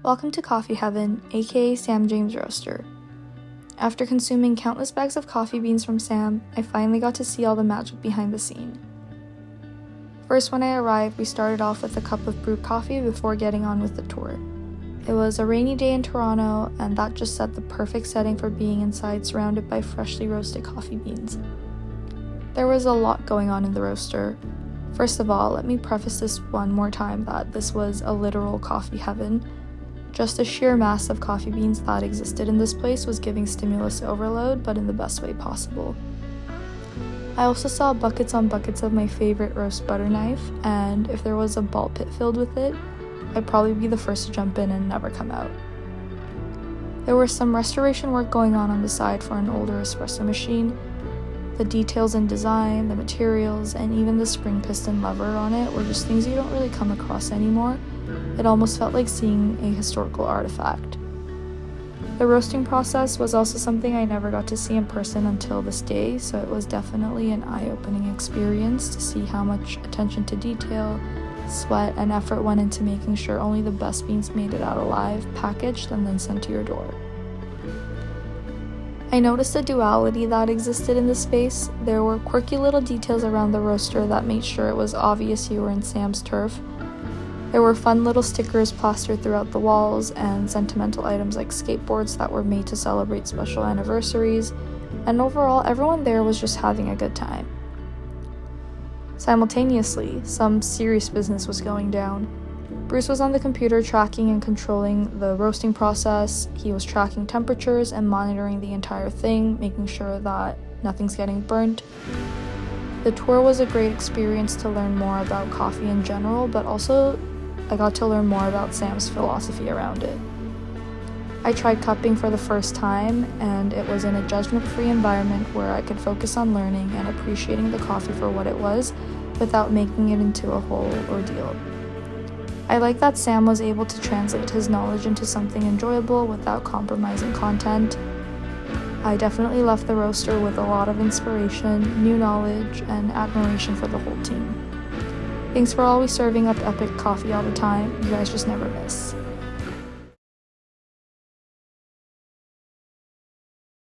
Welcome to Coffee Heaven, aka Sam James Roaster. After consuming countless bags of coffee beans from Sam, I finally got to see all the magic behind the scene. First, when I arrived, we started off with a cup of brewed coffee before getting on with the tour. It was a rainy day in Toronto, and that just set the perfect setting for being inside surrounded by freshly roasted coffee beans. There was a lot going on in the roaster. First of all, let me preface this one more time that this was a literal coffee heaven. Just the sheer mass of coffee beans that existed in this place was giving stimulus overload, but in the best way possible. I also saw buckets on buckets of my favorite roast butter knife, and if there was a ball pit filled with it, I'd probably be the first to jump in and never come out. There was some restoration work going on the side for an older espresso machine. The details and design, the materials, and even the spring piston lever on it were just things you don't really come across anymore. It almost felt like seeing a historical artifact. The roasting process was also something I never got to see in person until this day, so it was definitely an eye-opening experience to see how much attention to detail, sweat, and effort went into making sure only the best beans made it out alive, packaged, and then sent to your door. I noticed the duality that existed in the space. There were quirky little details around the roaster that made sure it was obvious you were in Sam's turf. There were fun little stickers plastered throughout the walls and sentimental items like skateboards that were made to celebrate special anniversaries, and overall, everyone there was just having a good time. Simultaneously, some serious business was going down. Bruce was on the computer tracking and controlling the roasting process. He was tracking temperatures and monitoring the entire thing, making sure that nothing's getting burnt. The tour was a great experience to learn more about coffee in general, but also I got to learn more about Sam's philosophy around it. I tried cupping for the first time, and it was in a judgment-free environment where I could focus on learning and appreciating the coffee for what it was without making it into a whole ordeal. I like that Sam was able to translate his knowledge into something enjoyable without compromising content. I definitely left the roaster with a lot of inspiration, new knowledge, and admiration for the whole team. Thanks for always serving up epic coffee all the time. You guys just never miss.